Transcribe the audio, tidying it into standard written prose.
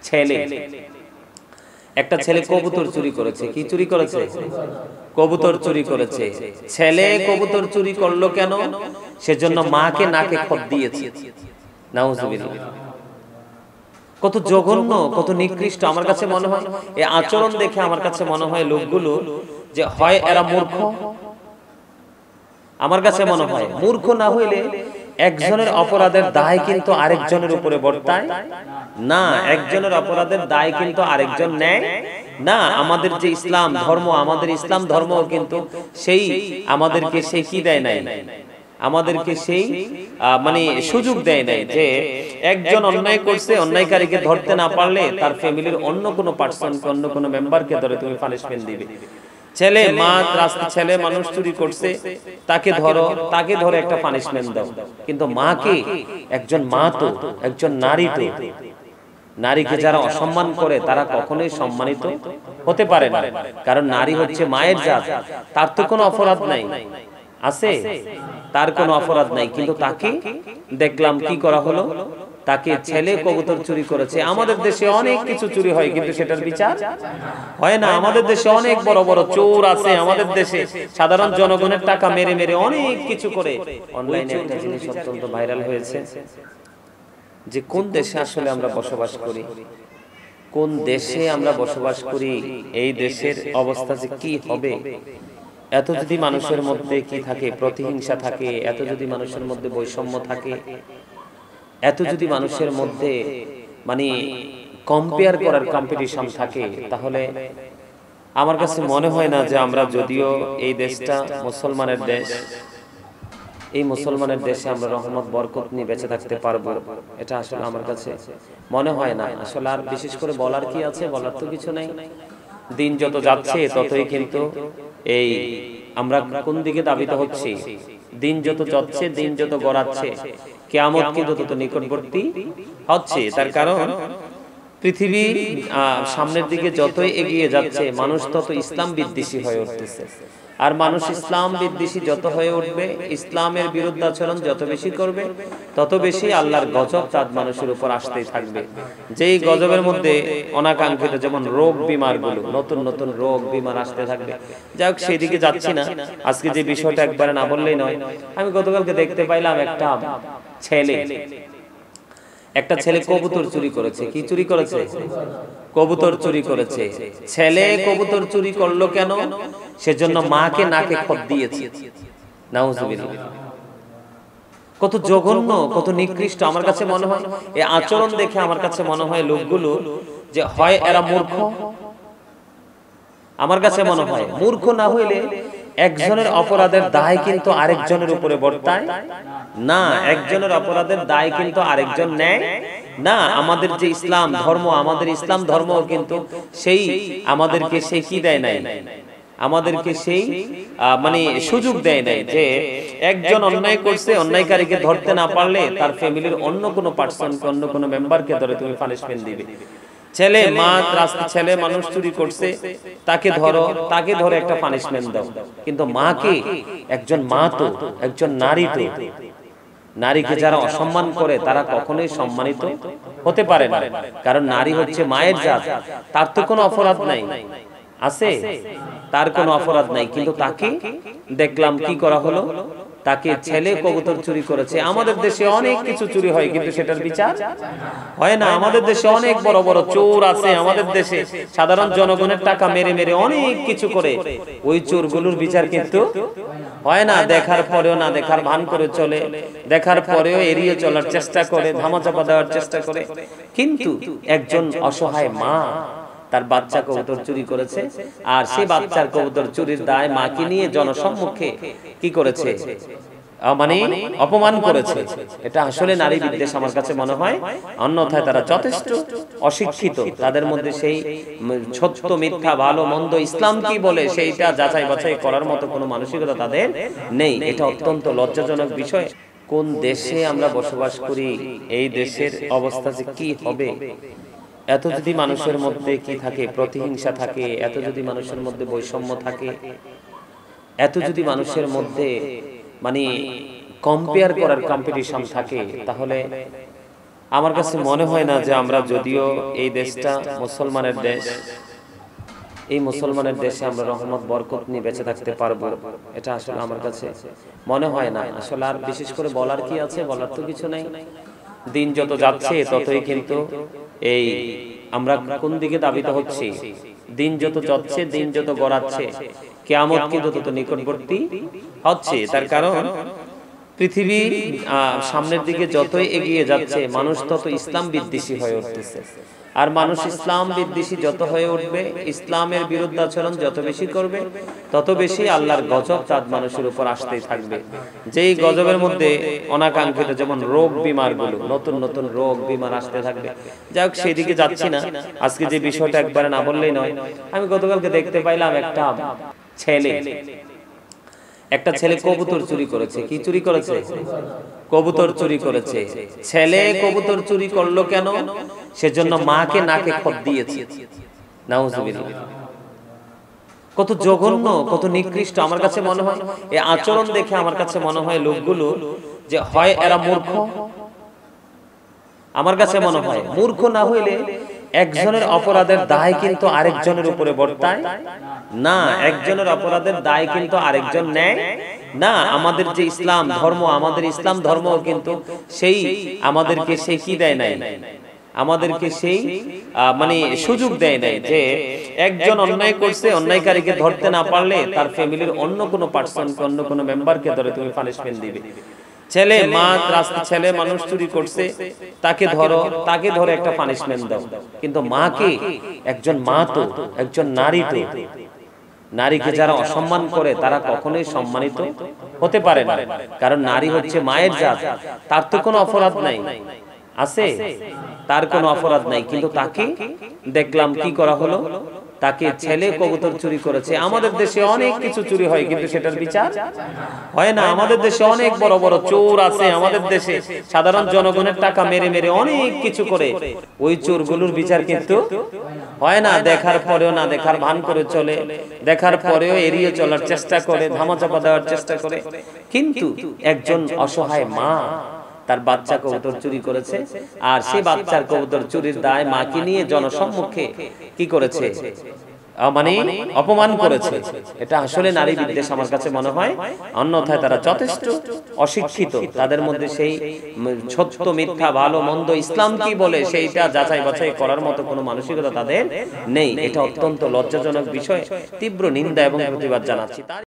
ছেলে, একটা ছেলে কবুতর চুরি করেছে। কি চুরি করেছে? কবুতর চুরি করেছে। ছেলে কবুতর চুরি করলো কেন? সেজন্য মাকে নাকে খত দিয়েছে। নাউজুবিল্লাহ। কত জঘন্য, কত নিকৃষ্ট! আমার কাছে মনে হয় এই আচরণ দেখে আমার কাছে মনে হয় লোকগুলো যে হয় এরা মূর্খ, আমার কাছে মনে হয় মূর্খ না হইলে একজনের অপরাধের দায় কিন্তু আরেকজনের উপরে বর্তায় না, একজনের অপরাধের দায় কিন্তু আরেকজন নেয় না। আমাদের যে ইসলাম ধর্ম, আমাদের ইসলাম ধর্ম কিন্তু সেই আমাদেরকে সেই কি দেয় নাই, আমাদেরকে সেই মানে সুযোগ দেয় নাই যে একজন অন্যায় করছে, অন্যায়কারীকে ধরতে না পারলে তার ফ্যামিলির অন্য কোনো পার্সনকে, অন্য কোনো মেম্বারকে ধরে তুমি পানিশমেন্ট দিবে। ছেলে মা রাস্তা ছেলে মানুষ চুরি করছে, তাকে ধরো, তাকে ধরে একটা পানিশমেন্ট দাও। কিন্তু মাকে, একজন মা তো, একজন নারী তো, নারীকে যারা অসম্মান করে তারা কখনোই সম্মানিত হতে পারে না। কারণ নারী হচ্ছে মায়ের জাত, তার তো কোনো অপরাধ নাই, আছে? তার কোনো অপরাধ নাই, কিন্তু তাকে দেখলাম কি করা হলো, তাকে ছেলে কবুতর চুরি করেছে। আমাদের দেশে অনেক কিছু চুরি হয় কিন্তু সেটার বিচার হয় না। আমাদের দেশে অনেক বড় বড় চোর আছে, আমাদের দেশে সাধারণ জনগণের টাকা মেরে মেরে অনেক কিছু করে। অনলাইনে একটা জিনিস অত্যন্ত ভাইরাল হয়েছে যে কোন দেশে আসলে আমরা বসবাস করি, কোন দেশে আমরা বসবাস করি, এই দেশের অবস্থা যে কি হবে। এত যদি মানুষের মধ্যে কি থাকে, প্রতিহিংসা থাকে, এত যদি মানুষের মধ্যে বৈষম্য থাকে, এত যদি মানুষের মধ্যে মানে কম্পেয়ার করার কম্পিটিশন থাকে, তাহলে আমার কাছে মনে হয় না যে আমরা, যদিও এই দেশটা মুসলমানের দেশ, এই মুসলমানের দেশে আমরা রহমত বরকত নিয়ে বেঁচে থাকতে পারবো, এটা আসলে আমার কাছে মনে হয় না। আসলে আর বিশেষ করে বলার কি আছে, বলার তো কিছু নাই। দিন যত যাচ্ছে ততই কিন্তু এই আমরা কোন দিকে দাবিত হচ্ছি, দিন যত যাচ্ছে, দিন যত গড়াচ্ছে, কিয়ামত কিন্তু তত নিকটবর্তী হচ্ছে। তার কারণ পৃথিবী সামনের দিকে যতই এগিয়ে যাচ্ছে, মানুষ তত ইসলাম বিদ্বেষী হয়ে উঠতেছে। আর মানুষ ইসলাম বিদ্বেষী যত হয়ে উঠবে, ইসলামের বিরুদ্ধাচরণ যত বেশি করবে, তত বেশি আল্লাহর গজব তার মানুষের উপর আসতেই থাকবে। যেই গজবের মধ্যে অনাকাঙ্ক্ষিত যেমন রোগ বিমারগুলো, নতুন নতুন রোগ বিমার আসতে থাকবে। যাই হোক, সেদিকে যাচ্ছি না। আজকে যে বিষয়টা একবারে না বললেই নয়। আমি গতকালকে দেখতে পাইলাম একটা ছেলে কবুতর চুরি করেছে। কি চুরি করেছে? কবুতর চুরি করেছে। ছেলে কবুতর চুরি করলো কেন? সেজন্য মাকে নাকে খত দিয়েছে। নাউজুবিল্লাহ। কত জঘন্য, কত নিকৃষ্ট! আমার কাছে মনে হয় এই আচরণ দেখে আমার কাছে মনে হয় লোকগুলো যে হয় এরা মূর্খ, আমার কাছে মনে হয় মূর্খ না হইলে একজনের অপরাধের দায় কিন্তু আরেকজনের উপরে বর্তায় না, একজনের অপরাধের দায় কিন্তু আরেকজন নেয় না। আমাদের যে ইসলাম ধর্ম, আমাদের ইসলাম ধর্ম কিন্তু সেই আমাদেরকে সেই কি দেয় নাই, আমাদেরকে সেই মানে সুযোগ দেয় নাই যে একজন অন্যায় করছে, অন্যায়কারীকে ধরতে না পারলে তার ফ্যামিলির অন্য কোনো পার্সনকে, অন্য কোনো মেম্বারকে ধরে তুমি পানিশমেন্ট দিবে। ছেলে মা রাস্তা ছেলে মানুষ চুরি করছে, তাকে ধরো, তাকে ধরে একটা পানিশমেন্ট দাও। কিন্তু মাকে, একজন মা তো, একজন নারী তো, নারীকে যারা অসম্মান করে তারা কখনোই সম্মানিত হতে পারে না। কারণ নারী হচ্ছে মায়ের জাত, তার তো কোনো অপরাধ নাই, আছে? তার কোনো অপরাধ নাই, কিন্তু তাকে দেখলাম কি করা হলো, তাকে ছেলে কবুতর চুরি করেছে। আমাদের দেশে অনেক কিছু চুরি হয় কিন্তু সেটার বিচার হয় না। আমাদের দেশে অনেক বড় বড় চোর আছে, আমাদের দেশে সাধারণ জনগণের টাকা মেরে মেরে অনেক কিছু করে। ওই চোরগুলোর বিচার কিন্তু হয় না। দেখার পরেও না দেখার ভান করে চলে, দেখার পরেও এড়িয়ে চলার চেষ্টা করে, ধামাচাপা দেওয়ার চেষ্টা করে। কিন্তু একজন অসহায় মা তার বাচ্চা কবুতর চুরি করেছে, আর সেই বাচ্চার কবুতর চুরির দায় মাকে নিয়ে জনসম্মুখে কি করেছে, মানে অপমান করেছে। এটা আসলে নারী বিদ্বেষ আমার কাছে মনে হয়। অন্যথায় তারা যথেষ্ট অশিক্ষিত, তাদের মধ্যে সেই সত্য মিথ্যা, ভালো মন্দ, ইসলাম কি বলে সেইটা যাচাই বাছাই করার মতো কোনো মানসিকতা তাদের নেই। এটা অত্যন্ত লজ্জাজনক বিষয়। কোন দেশে আমরা বসবাস করি, এই দেশের অবস্থা যে কি হবে। এত যদি মানুষের মধ্যে কি থাকে, প্রতিহিংসা থাকে, এত যদি মানুষের মধ্যে বৈষম্য থাকে, এত যদি মানুষের মধ্যে মানে কম্পেয়ার করার কম্পিটিশন থাকে, তাহলে আমার কাছে মনে হয় না যে আমরা যদিও এই দেশটা মুসলমানের দেশ, এই মুসলমানের দেশে আমরা রহমত বরকত নিয়ে বেঁচে থাকতে পারবো, এটা আসলে আমার কাছে মনে হয় না। আসলে আর বিশেষ করে বলার কি আছে, বলার তো কিছু নাই। দিন যত যাচ্ছে ততই কিন্তু এই আমরা কোন দিকে দাবিত হচ্ছি, দিন যত যাচ্ছে, দিন যত গড়াচ্ছে, কিয়ামত কিন্তু তত নিকটবর্তী হচ্ছে। তার কারণ পৃথিবী সামনের দিকে যতই এগিয়ে যাচ্ছে, মানুষ তত ইসলাম বিদ্বেষী হয়ে উঠতেছে। আর মানুষ ইসলাম বিদ্বেষী যত হয়ে উঠবে, ইসলামের বিরুদ্ধাচরণ যত বেশি করবে, তত বেশি আল্লাহর গজব তার মানুষের উপর আসতেই থাকবে। যেই গজবের মধ্যে অনাকাঙ্ক্ষিত যেমন রোগ বিমারগুলো, নতুন নতুন রোগ বিমার আসতে থাকবে। যাই হোক, সেদিকে যাচ্ছি না। আজকে যে বিষয়টা একবারে না বললেই নয়। আমি গতকালকে দেখতে পাইলাম একটা ছেলে কবুতর চুরি করেছে। কি চুরি করেছে? কবুতর চুরি করেছে। ছেলে কবুতর চুরি করলো কেন? সেজন্য মাকে নাকে খত দিয়েছে। নাউজুবিল্লাহ। কত জঘন্য, কত নিকৃষ্ট। আমার কাছে মনে হয় এই আচরণ দেখে আমার কাছে মনে হয় লোকগুলো যে হয় এরা মূর্খ, আমার কাছে মনে হয় মূর্খ না হইলে একজনের অপরাধের দায় কিন্তু আরেকজনের উপরে বর্তায় না, একজনের অপরাধের দায় কিন্তু আরেকজন নেয় না। আমাদের যে ইসলাম ধর্ম, আমাদের ইসলাম ধর্ম কিন্তু সেই আমাদেরকে সেই কি দেয় নাই, আমাদেরকে সেই মানে সুযোগ দেয় নাই যে একজন অন্যায় করছে, অন্যায়কারীকে ধরতে না পারলে তার ফ্যামিলির অন্য কোনো পার্সনকে, অন্য কোনো মেম্বারকে ধরে তুমি পানিশমেন্ট দিবে। ছেলে ছেলে মানুষ চুরি করছে, তাকে ধরে একটা পানিশমেন্ট দাও। কিন্তু মাকে, একজন মা তো একজন নারী, তো নারীকে যারা অসম্মান করে তারা কখনোই সম্মানিত হতে পারে না। কারণ নারী হচ্ছে মায়ের জাত, তার তো কোনো অপরাধ নাই, আছে তার কোনো অপরাধ নাই। কিন্তু তাকে দেখলাম কি করা হলো, তাকে ছেলে কবুতর চুরি করেছে। আমাদের দেশে অনেক কিছু চুরি হয় কিন্তু সেটার বিচার হয় না। আমাদের দেশে অনেক বড় বড় চোর আছে, আমাদের দেশে সাধারণ জনগণের টাকা মেরে মেরে অনেক কিছু করে, ওই চোরগুলোর বিচার কিন্তু হয় না। দেখার পরেও না দেখার ভান করে চলে, দেখার পরেও এড়িয়ে চলার চেষ্টা করে, ধামাচাপা দেওয়ার চেষ্টা করে। কিন্তু একজন অসহায় মা তার বাচ্চা কবুতর চুরি করেছে, আর সেই বাচ্চার কবুতর চুরির দায় মাকে নিয়ে জনসম্মুখে কি করেছে, মানে অপমান করেছে। এটা আসলে নারী বিদ্বেষ আমার কাছে মনে হয়। অন্যথায় তারা যথেষ্ট অশিক্ষিত, তাদের মধ্যে সেই সত্য মিথ্যা, ভালো মন্দ, ইসলাম কি বলে সেইটা যাচাই বাছাই করার মতো কোনো মানসিকতা তাদের নেই। এটা অত্যন্ত লজ্জাজনক বিষয়। তীব্র নিন্দা এবং প্রতিবাদ জানাচ্ছি।